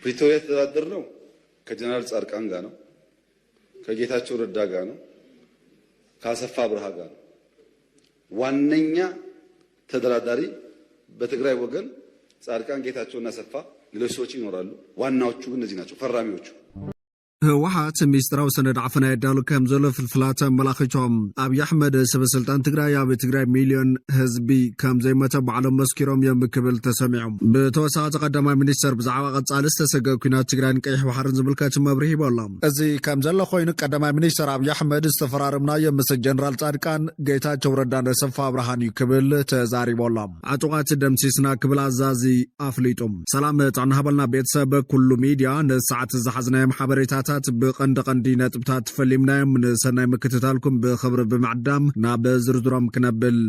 ፕሪቶሪያ ተደራደርነው ከጀነራል ጻድቃን ጋር ነው፣ ከጌታቸው ረዳ ጋር ነው፣ ከአሰፋ ብርሃ ጋር ነው። ዋነኛ ተደራዳሪ በትግራይ ወገን ጻድቃን፣ ጌታቸውና አሰፋ፣ ሌሎች ሰዎች ይኖራሉ። ዋናዎቹ ግን እነዚህ ናቸው ፈራሚዎቹ። ህወሓት ሚስጥራዊ ሰነድ ዓፈና የዳሉ ከም ዘሎ ፍልፍላት ኣመላኺቶም ኣብዪ ኣሕመድ ሰበስልጣን ትግራይ ኣብ ትግራይ ሚልዮን ህዝቢ ከም ዘይሞተ ባዕሎም መስኪሮም እዮም ክብል ተሰሚዖም። ብተወሳኺ ቀዳማይ ሚኒስተር ብዛዕባ ቀጻሊ ዝተሰግአ ኩናት ትግራይን ቀይሕ ባሕርን ዝምልከት መብርሂ ሂቦ ኣሎ። እዚ ከም ዘሎ ኮይኑ ቀዳማይ ሚኒስተር ኣብዪ ኣሕመድ ዝተፈራረምናዮ ምስ ጀነራል ጻድቃን፣ ጌታቸው ረዳን ኣሰፋ ብርሃን እዩ ክብል ተዛሪቦ ኣሎ። ዕጡቓት ደምሲስና ክብል ኣዛዚ ኣፍሊጡም። ሰላም ጥዕና ሃበልና ቤተሰብ ኩሉ ሚድያ ንሰዓት ዝሓዝናዮም ሓበሬታታት ብቐንዲ ነጥብታት ፈሊምናዮም ንሰናይ ምክትታልኩም ብኽብሪ ብምዕዳም ናብ ዝርዝሮም ክነብል።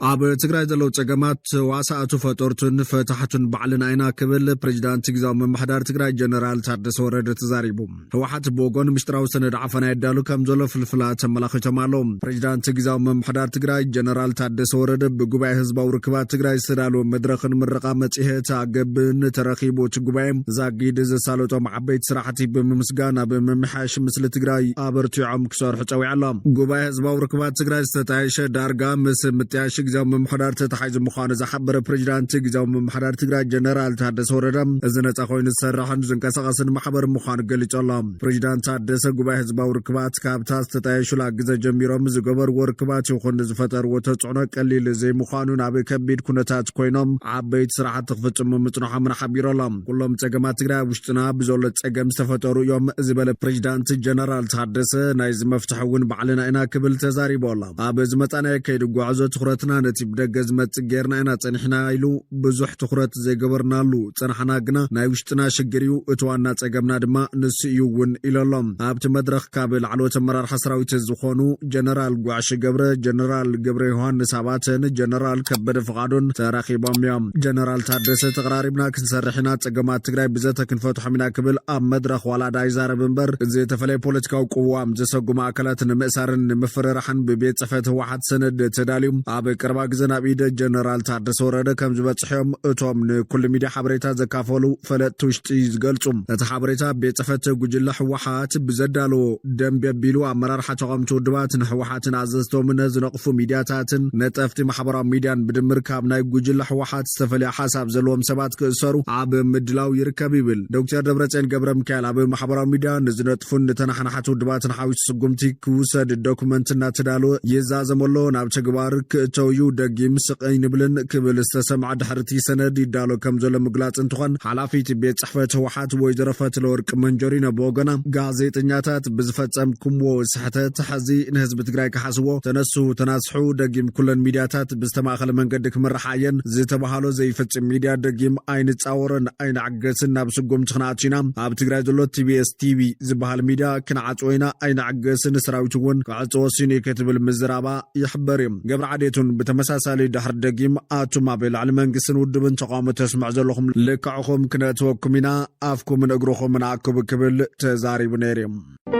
ኣብ ትግራይ ዘለው ጸገማት ዋሳእቱ ፈጦርቱን ፈታሕቱን ባዕልን ኣይና ክብል ፕሬዚዳንት ግዝያዊ ምምሕዳር ትግራይ ጀነራል ታደሰ ወረደ ተዛሪቡ። ህወሓት ብወገኑ ምሽጥራዊ ሰነድ ዓፈና የዳሉ ከም ዘሎ ፍልፍላት ተመላኺቶም ኣሎ። ፕሬዚዳንት ግዝያዊ ምምሕዳር ትግራይ ጀነራል ታደሰ ወረደ ብጉባኤ ህዝባዊ ርክባት ትግራይ ዝተዳለወ መድረኽን ምረቓ መጽሔት ኣገብን ተረኺቡ እቲ ጉባኤ ዛጊድ ዘሳለጦም ዓበይቲ ስራሕቲ ብምምስጋን ኣብ ምምሓሽ ምስሊ ትግራይ ኣበርቲዖም ክሰርሑ ፀዊዖም። ጉባኤ ህዝባዊ ርክባት ትግራይ ዝተጣየሸ ዳርጋ ምስ ምጥያሽ ግዝያዊ ምምሕዳር ተተሓሒዙ ምዃኑ ዝሓበረ ፕሬዚዳንት ግዝያዊ ምምሕዳር ትግራይ ጀነራል ታደሰ ወረደ እዚ ነፃ ኮይኑ ዝሰርሕን ዝንቀሳቐስን ማሕበር ምዃኑ ገሊጹ ኣሎ። ፕሬዚዳንት ታደሰ ጉባኤ ህዝባዊ ርክባት ካብታ ዝተጣየሹላ ግዜ ጀሚሮም ዝገበርዎ ርክባት ይኹን ዝፈጠርዎ ተፅዕኖ ቀሊል ዘይምዃኑ ናብ ከቢድ ኩነታት ኮይኖም ዓበይቲ ስራሕቲ ክፍፅሙ ምፅንሖምን ሓቢሩ ኣሎ። ኩሎም ፀገማት ትግራይ ውሽጥና ብዘሎ ፀገም ዝተፈጠሩ እዮም ዝበለ ፕሬዚዳንት ጀነራል ታደሰ ናይዚ መፍትሒ እውን ባዕልና ኢና ክብል ተዛሪቡ ኣሎ። ኣብ ዝመፃናዮ ከይዲ ጉዕዞ ትኩረትና ነቲ ብደገ ዝመፅእ ጌርና ኢና ፀኒሕና ኢሉ ብዙሕ ትኩረት ዘይገበርናሉ ፀናሕና ግና ናይ ውሽጥና ሽግር እዩ፣ እቲ ዋና ፀገምና ድማ ንሱ እዩ እውን ኢሉ ኣሎ። ኣብቲ መድረኽ ካብ ላዕለዎት ኣመራርሓ ሰራዊት ዝኾኑ ጀነራል ጓዕሽ ገብረ፣ ጀነራል ገብረ ዮሃንስ ኣባተን ጀነራል ከበደ ፍቓዱን ተራኺቦም እዮም። ጀነራል ታደሰ ተቀራሪብና ክንሰርሕ ኢና፣ ፀገማት ትግራይ ብዘተ ክንፈትሖም ኢና ክብል ኣብ መድረኽ ዋላዳ ይዛረብ እምበር ዝተፈለየ ፖለቲካዊ ቅዋም ዘሰጉሙ ኣካላት ንምእሳርን ንምፍርራሕን ብቤት ፅሕፈት ህወሓት ሰነድ ተዳልዩ ኣብ ቀረባ ግዜ ናብ ኢደ ጀነራል ታደሰ ወረደ ከም ዝበፅሖም እቶም ንኩሉ ሚድያ ሓበሬታ ዘካፈሉ ፈለጥቲ ውሽጢ ዝገልጹ። እቲ ሓበሬታ ቤት ፅሕፈት ጉጅለ ህወሓት ብዘዳለዎ ደንቢ ኣቢሉ ኣመራርሓ ተቃውምቲ ውድባት ንህወሓትን ኣዘዝቶምን ዝነቕፉ ሚድያታትን ነጠፍቲ ማሕበራዊ ሚድያን ብድምር ካብ ናይ ጉጅለ ህወሓት ዝተፈለየ ሓሳብ ዘለዎም ሰባት ክእሰሩ ኣብ ምድላው ይርከብ ይብል ዶክተር ደብረጽዮን ገብረ ሚካኤል። ኣብ ማሕበራዊ ሚድያ ንዝነጥፉን ንተናሓናሓት ውድባትን ሓዊሱ ስጉምቲ ክውሰድ ዶኩመንት እናተዳለወ ይዛዘመሎ ናብ ተግባር ክእተውዩ ደጊም ስቀይ ንብልን ክብል ዝተሰምዐ ድሕርቲ ሰነድ ይዳሎ ከም ዘሎ ምግላጽ እንትኾን ሓላፊት ቤት ፅሕፈት ህወሓት ወይዘሮ ፈትለወርቅ መንጀሪኖ ብወገና ጋዜጠኛታት ብዝፈጸምኩምዎ ስሕተት ሕዚ ንህዝቢ ትግራይ ክሓስዎ ተነሱ ተናስሑ ደጊም ኩለን ሚድያታት ብዝተማእኸለ መንገዲ ክምርሓየን ዝተባሃሎ ዘይፍጽም ሚድያ ደጊም ኣይንፃወረን ኣይንዓገስን ናብ ስጉምቲ ክንኣቱ ኢና። ኣብ ትግራይ ዘሎ ቲቢኤስ ቲቪ ዝበሃል ሚድያ ክንዓፅዎ ኢና ኣይንዓገስን፣ ሰራዊት እውን ክዕፅዎ ወሲኑ ክትብል ምዝራባ ይሕበር እዩ። ገብረ ዓዴቱን ብተመሳሳሊ ድሕሪ ደጊም ኣቱም ኣብ ላዕሊ መንግስትን ውድብን ተቃውሞ ተስምዕ ዘለኹም ልክዕኹም ክነእትወኩም ኢና ኣፍኩምን እግርኹም ንኣክቡ ክብል ተዛሪቡ ነይሩ እዩ።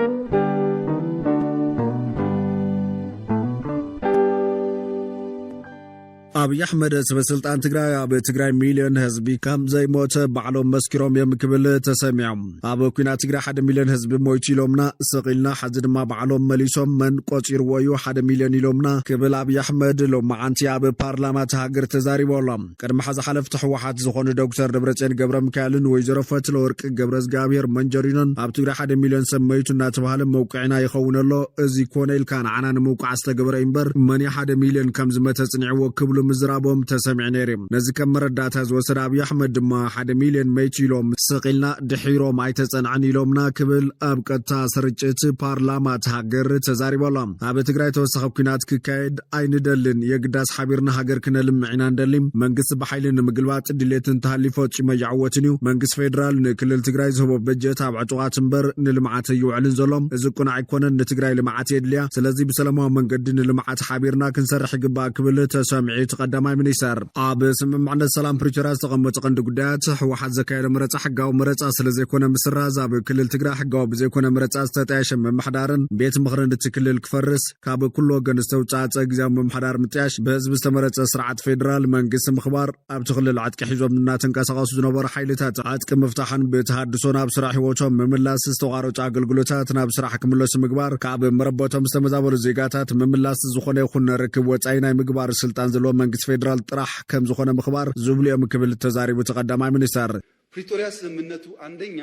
ኣብዪ ኣሕመድ ሰበስልጣን ትግራይ ኣብ ትግራይ ሚልዮን ህዝቢ ከም ዘይሞተ ባዕሎም መስኪሮም እዮም ክብል ተሰሚዖም። ኣብ ኩናት ትግራይ 1 ሚልዮን ህዝቢ ሞይቱ ኢሎምና ስቂልና ሕዚ ድማ ባዕሎም መሊሶም መን ቆፂርዎ እዩ 1 ሚልዮን ኢሎምና ክብል ኣብዪ ኣሕመድ ሎማዓንቲ ኣብ ፓርላማ ሃገር ተዛሪቦ ኣሎ። ቅድሚ ሓዚ ሓለፍቲ ህወሓት ዝኾኑ ዶክተር ደብረጽዮን ገብረ ሚካኤልን ወይዘሮ ፈትለወርቅ ገብረ እግዚአብሔር መንጀሪኖን ኣብ ትግራይ 1 ሚልዮን ሰብ ሞይቱ እናተባሃለ መውቅዕና ይኸውን ኣሎ፣ እዚ ኮነ ኢልካ ንዓና ንምውቃዕ ዝተገበረ እምበር መን 1 ሚልዮን ከም ዝመተ ጽኒዕዎ ክብሉ ምዝራቦም ተሰሚዕ ነይሩ። ነዚ ከም መረዳእታ ዝወሰደ ኣብዪ ኣሕመድ ድማ 1 ሚልዮን ሞይቱ ኢሎም ስቂልና ድሒሮም ኣይተጸንዐን ኢሎምና ክብል ኣብ ቀጥታ ስርጭት ፓርላማ ሃገር ተዛሪቦ ኣሎ። ኣብ ትግራይ ተወሳኺ ኩናት ክካየድ ኣይንደልን፣ የግዳስ ሓቢርና ሃገር ክነልምዕ ኢና ንደሊ፣ መንግስቲ ብሓይሊ ንምግልባጥ ድሌትን ተሃሊፉ ፈፂሙ ይዓወትን እዩ። መንግስቲ ፌደራል ንክልል ትግራይ ዝህቦ በጀት ኣብ ዕጡቓት እምበር ንልምዓት ይውዕልን ዘሎም፣ እዚ ቁናዕ ኣይኮነን፣ ንትግራይ ልምዓት የድልያ፣ ስለዚ ብሰላማዊ መንገዲ ንልምዓት ሓቢርና ክንሰርሕ ይግባእ ክብል ተሰሚዑ ተቀዳማይ ሚኒስተር ኣብ ስምምዕነት ሰላም ፕሪቶሪያ ዝተቐመጡ ቀንዲ ጉዳያት ህወሓት ዘካየደ ምርጫ ሕጋዊ ምርጫ ስለ ዘይኮነ ምስራዝ ኣብ ክልል ትግራይ ሕጋዊ ብዘይኮነ ምርጫ ዝተጣየሸ ምምሕዳርን ቤት ምኽርን እቲ ክልል ክፈርስ ካብ ኩሉ ወገን ዝተውጻጸ ግዝያዊ ምምሕዳር ምጥያሽ ብህዝቢ ዝተመረጸ ስርዓት ፌደራል መንግስቲ ምኽባር ኣብቲ ክልል ዓጥቂ ሒዞም እናተንቀሳቐሱ ዝነበሩ ሓይልታት ዓጥቂ ምፍታሕን ብተሃድሶ ናብ ስራሕ ህይወቶም ምምላስ ዝተቋረጹ ኣገልግሎታት ናብ ስራሕ ክምለሱ ምግባር ካብ መረበቶም ዝተመዛበሉ ዜጋታት ምምላስ ዝኾነ ይኹን ርክብ ወጻኢ ናይ ምግባር ስልጣን ዘለዎ መንግስቲ ፌደራል ጥራሕ ከም ዝኾነ ምኽባር ዝብሉ እዮም ክብል ተዛሪቡ ተቀዳማይ ሚኒስተር ፕሪቶሪያ ስምምነቱ አንደኛ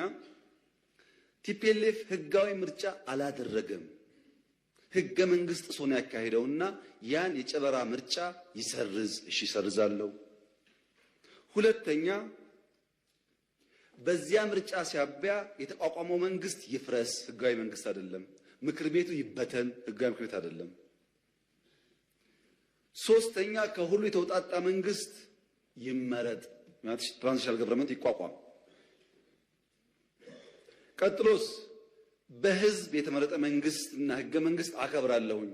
ቲፒኤልኤፍ ህጋዊ ምርጫ አላደረገም ህገ መንግስት ሶና ያካሄደውና ያን የጨበራ ምርጫ ይሰርዛለው ሁለተኛ በዚያ ምርጫ ሲያበያ የተቋቋመው መንግስት ይፍረስ ህጋዊ መንግስት አይደለም ምክር ቤቱ ይበተን ህጋዊ ምክር ቤት አይደለም ሶስተኛ ከሁሉ የተውጣጣ መንግስት ይመረጥ ማለት ትራንዚሽናል ገቨርንመንት ይቋቋም ቀጥሎስ በህዝብ የተመረጠ መንግስትና ህገ መንግስት አከብራለሁኝ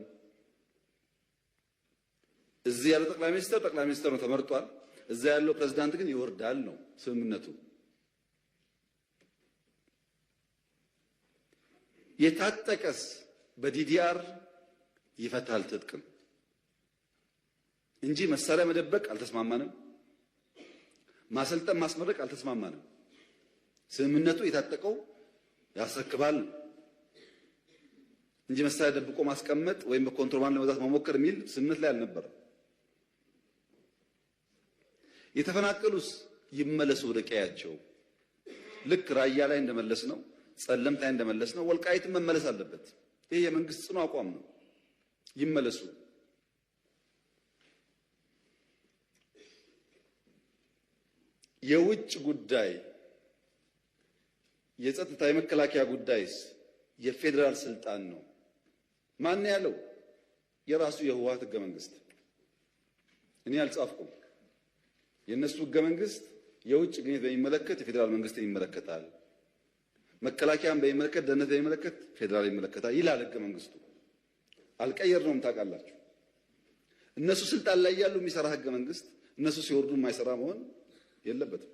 እዚህ ያለው ጠቅላይ ሚኒስትር ነው ተመርጧል እዛ ያለው ፕሬዝዳንት ግን ይወርዳል ነው ስምምነቱ የታጠቀስ በዲዲአር ይፈታል ትጥቅም እንጂ መሳሪያ መደበቅ አልተስማማንም ማሰልጠን ማስመረቅ አልተስማማንም ስምምነቱ የታጠቀው ያስረክባል እንጂ መሳሪያ ደብቆ ማስቀመጥ ወይም በኮንትሮባንድ ለመግዛት መሞከር የሚል ስምምነት ላይ አልነበረም የተፈናቀሉስ ይመለሱ ወደ ቀያቸው ልክ ራያ ላይ እንደመለስ ነው ጸለምት ላይ እንደመለስ ነው ወልቃይት መመለስ አለበት ይሄ የመንግስት ጽኑ አቋም ነው ይመለሱ የውጭ ጉዳይ የጸጥታ የመከላከያ ጉዳይስ የፌደራል ስልጣን ነው ማን ያለው የራሱ የህወሓት ህገ መንግስት እኔ አልጻፍኩም የነሱ ህገ መንግስት የውጭ ግንኙነት በሚመለከት የፌደራል መንግስት ይመለከታል መከላከያን በሚመለከት ደህንነት በሚመለከት ፌደራል ይመለከታል ይላል ህገ መንግስቱ አልቀየርነውም ታውቃላችሁ እነሱ ስልጣን ላይ ያሉ የሚሰራ ህገ መንግስት እነሱ ሲወርዱ የማይሰራ መሆን የለበትም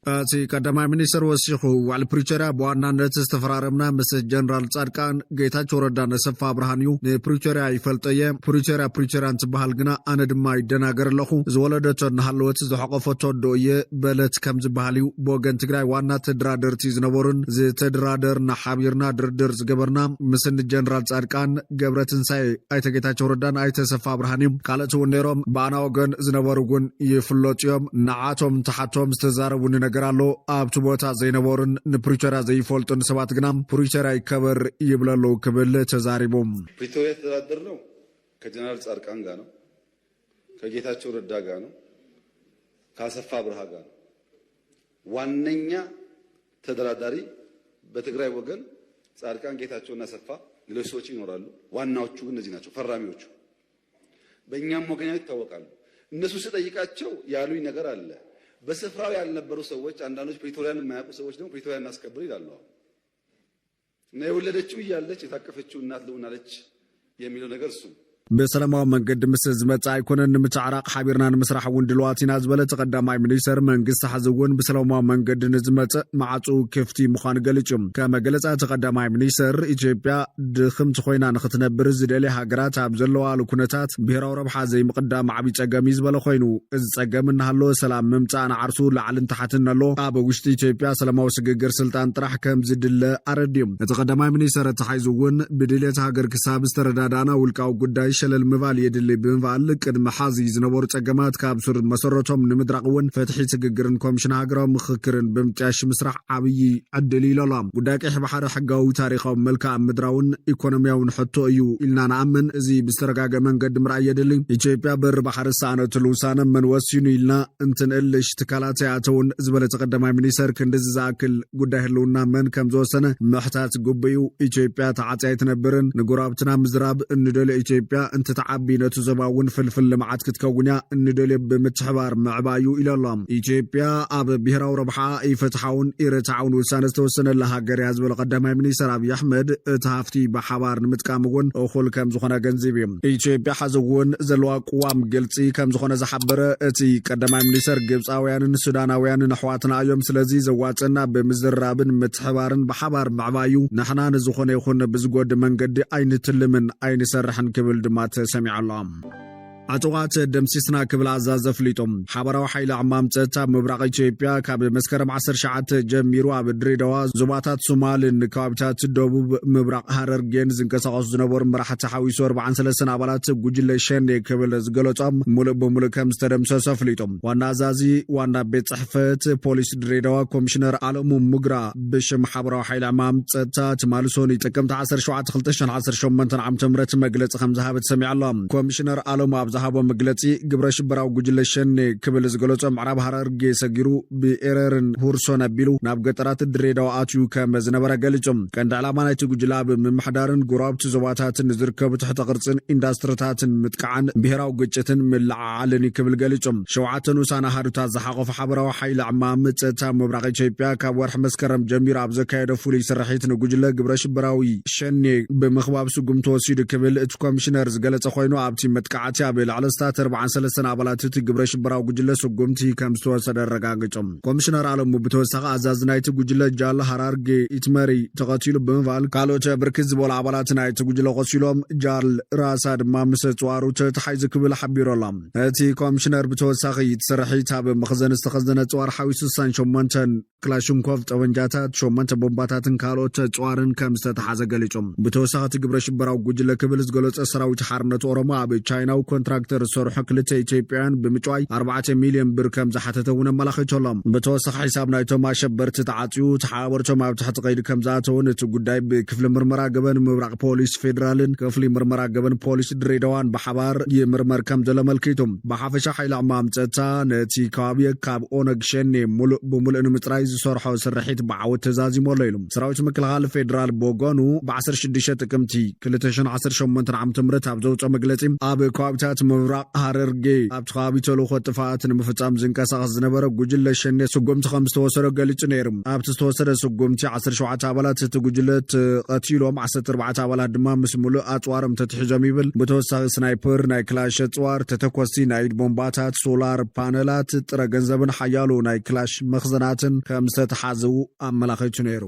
እቲ ቀዳማይ ሚኒስትር ወሲኹ ዋዕሊ ፕሪቶሪያ በዋናነት ዝተፈራረምና ምስ ጀነራል ጻድቃን ጌታቸው ረዳን ሰፋ ብርሃን እዩ ንፕሪቶሪያ ይፈልጠየ ፕሪቶሪያ እንትበሃል ግና ኣነ ድማ ይደናገር ኣለኹ ዝወለደቶ እናሃለወት ዝሐቆፈቶ ዶየ በለት ከም ዝበሃል እዩ ብወገን ትግራይ ዋና ተደራደርቲ ዝነበሩን ዝተደራደርና ሓቢርና ድርድር ዝገበርና ምስን ጀነራል ጻድቃን ገብረ ትንሳኤ ኣይተ ጌታቸው ረዳን ኣይተ ሰፋ ብርሃን እዩ ካልኦት እውን ነይሮም ብኣና ወገን ዝነበሩ እውን ይፍለጡ እዮም ንዓቶም ተሓቶም ዝተዛረቡን ነገር ኣሎ ኣብቲ ቦታ ዘይነበሩን ንፕሪቶሪያ ዘይፈልጡን ሰባት ግና ፕሪቶሪያ ይከበር ይብለሉ ክብል ተዛሪቦም ፕሪቶሪያ የተደራደርነው ከጀነራል ጻድቃን ጋር ነው ከጌታቸው ረዳ ጋር ነው ከአሰፋ ብርሃ ጋር ነው ዋነኛ ተደራዳሪ በትግራይ ወገን ጻድቃን ጌታቸውና አሰፋ ሌሎች ሰዎች ይኖራሉ ዋናዎቹ ግን እነዚህ ናቸው ፈራሚዎቹ በእኛም ወገን ይታወቃሉ እነሱ ሲጠይቃቸው ያሉኝ ነገር አለ በስፍራው ያልነበሩ ሰዎች አንዳንዶች ፕሪቶሪያን የማያውቁ ሰዎች ደግሞ ፕሪቶሪያን እናስከብር ይላሉ እና የወለደችው እያለች የታቀፈችው እናት ልሆናለች የሚለው ነገር እሱ بسلامه منقد مسز متى يكون نمتعرق حبيرنا نمسرح وندلواتي نازبله تقدماي منيستر منقص حزون بسلامه منقد نزمت معصو كفتي مخان قلچم كما قلص تقدماي منيستر ኢትዮጵያ ድኽምት ኮይና ንኽትነብር ዝደሊ ሃገራት ኣብ ዘለዋ ኩነታት ብሄራዊ ረብሓ ዘይ ምቅዳም ዓቢ ጸገም ይዝበለ ኮይኑ እዚ ጸገም እናሃሎ ሰላም ምምጻእ ዓርሱ ላዕልን ታሕትን ኣሎ ኣብ ውሽጢ ኢትዮጵያ ሰላማዊ ስግግር ስልጣን ጥራሕ ከም ዝድለ አረድዮም ተቀዳማይ ሚኒስተር ተሓይዙውን ብድሌት ሃገር ክሳብ ዝተረዳዳና ውልቃው ጉዳይ شلل مبال يدلي بمبال قدم حازي زنبور ጸገማት ካብ ሱር መሰረቶም ንምድራቅውን ፈትሒ ትግግርን ኮሚሽን ሃገራዊ ምክክርን ብምጥያሽ ምስራሕ ዓብይ ዕድል ይለሎም ጉዳይ ቀይሕ ባሕሪ ሕጋዊ ታሪኻዊ መልክዓ ምድራውን ኢኮኖሚያውን ሕቶ እዩ ኢልና ንኣምን እዚ ብዝተረጋገ መንገዲ ምርኣይ የድሊ ኢትዮጵያ በር ባሕሪ ሳዕነቱ ልውሳነ መን ወሲኑ ኢልና እንትንእልሽ ትካላት ያተውን ዝበለ ተቀዳማይ ሚኒስተር ክንድዚ ዝኣክል ጉዳይ ህልውና መን ከም ዝወሰነ ምሕታት ጉብዩ ኢትዮጵያ ተዓጽያይ ትነብርን ንጎራብትና ምዝራብ እንደለ ኢትዮጵያ انت تعبي نتزباون فلفل لمعات كتكونيا ندلب بمتحبار معبايو إلى الله إيجيبيا أب بهراو ربحا يفتحون إيرتعون وسانة توسن لها قرياز بالقدامة منيسر أبي أحمد تهافتي بحبار نمتكامون أخول كم زخنا جنزيبي إيجيبيا حزوون زلوا قوام قلتي كم زخنا زحبر اتي قدامة منيسر جبس آويان السودان آويان نحواتنا أيوم سلازي زواتنا بمزرابن متحبارن بحبار معبايو نحنا نزخنا يخون بزقود من قد أين تلمن أين سرحن كبل دمات سمع الله عطوات دمسيسنا كبل عزاز فليتم حبروا حيل عمام تتا مبرق إثيوبيا كاب مسكرم 10 شعات جميروا بدريدوا زباتات صومال نكابتات الدبوب مبرق حررجين زنقساقس زنبور مرحه تحويس 43 አባላት ጉጅለ ሸኔ كبل زغلطام ሙሉ በሙሉ ከምስተደምሰሰ فليتم ዋና አዛዚ ዋና ቤት ጽሕፈት ፖሊስ ድሬዳዋ ኮሚሽነር አለሙ ሙግራ በሽም حبروا حيل عمام تتا تمالሶን ጥቅምት 17 2018 ዓ.ም መግለጽ ከምዝሃበት ሰሚዓሎም ኮሚሽነር አለሙ هابو مغلطي ግብረ ሽበራው ጉጅለ ሸኔ ክብል ዝገለጾ ምዕራብ ሐረርጌ ሰጊሩ ብኤረርን ሁርሶን አቢሉ ናብ ገጠራት ድሬዳዋ አትዩ ከመዝነበረ ገልጾም ቀንድ ዓላማ ናይቲ ጉጅላ በመምሕዳርን ጉራብቲ ዞባታትን ዝርከቡ ትሕተ ቅርጽን ኢንዳስትሪታትን ምጥቃዕን ብሔራዊ ግጭትን ምልዓዓልን ክብል ገልጾም ሸውዓተ ንኡሳን አሃዱታት ዝሓቆፈ ሓበራዊ ሓይሊ ዕማም ፀጥታ ምብራቕ ኢትዮጵያ ካብ ወርሒ መስከረም ጀሚሩ ኣብ ዘካየደ ፍሉይ ስርሒት ንጉጅለ ግብረ ሽበራዊ ሸኔ ብምኽባብ ስጉም ተወሲዱ ክብል እቲ ኮሚሽነር ዝገለጸ ኮይኑ ኣብቲ መጥቃዕቲ ኣብ لعلستات 43 አባላት ግብረ ሽበራው ጉጅለ ስጉምቲ ከምስተወሰደ ረጋግጾም ኮሚሽነር አለሙ በተወሰኸ አዛዝናይቲ ጉጅለ ጃል ሐራርጌ ኢትመሪ ተቀቲሉ በመባል ካሎች ብርክዝ ቦላ አባላት ናይቲ ጉጅለ ቆሲሎም ጃል ራሳ ድማ መስጽዋሩ ተሓይዝ ክብል ሓቢሮሎም እቲ ኮሚሽነር በተወሰኸ ይትሰርሒት ኣብ መኽዘን ዝተኸዘነ ጽዋር ሓዊስ 68 ክላሽንኮቭ ጠወንጃታት 8 ቦምባታትን ካሎች ጽዋርን ከምስተተሓዘ ገሊጾም በተወሰኸ ግብረ ሽበራው ጉጅለ ክብል ዝገለጸ ሰራዊት ሓርነት ኦሮሞ ኣብ ቻይናው ኮንትራክተር ሰርሑ ክልተ ኢትዮጵያን ብምጭዋይ 4 ሚሊዮን ብር ከም ዝሓተተውን መላኽቶሎም በተወሰኸ ሒሳብ ናይቶም አሸበርቲ ተዓጽዩ ተሓበርቶም ኣብ ትሕቲ ቀይዲ ከም ዝኣተውን እቲ ጉዳይ ብክፍሊ ምርመራ ገበን ምብራቕ ፖሊስ ፌደራልን ክፍሊ ምርመራ ገበን ፖሊስ ድሬዳዋን ብሓባር ይምርመር ከም ዘለመልኪቶም ብሓፈሻ ሓይሊ ዕማም ፀጥታ ነቲ ከባቢ ካብ ኦነግ ሸኔ ሙሉእ ብምሉእ ንምፅራይ ዝሰርሖ ስርሒት ብዓወት ተዛዚሞሎ ኢሉ ሰራዊት ምክልኻል ፌደራል ቦጎኑ ብ16 ጥቅምቲ 2018 ዓ.ም ኣብ ዘውፅኦ መግለጺ ኣብ ከባቢታት ምብራቕ ሐረርጌ ኣብ ተኻቢ ተልእኮ ጥፋት ንምፍጻም ዝንቀሳቐስ ዝነበረ ጉጅለ ሸኔ ስጉምቲ ከም ዝተወሰደ ገሊጹ ነይሩ ኣብቲ ዝተወሰደ ስጉምቲ 17 አባላት እቲ ጉጅለ ተቐቲሎም 14 አባላት ድማ ምስ ሙሉእ ኣጽዋሮም ተትሒዞም ይብል ብተወሳኺ ስናይፐር ናይ ክላሽ ጽዋር ተተኮስቲ ናይ ቦምባታት ሶላር ፓነላት ጥረ ገንዘብን ሓያሉ ናይ ክላሽ መኽዘናትን ከም ዝተተሓዘው ኣመላኺቱ ነይሩ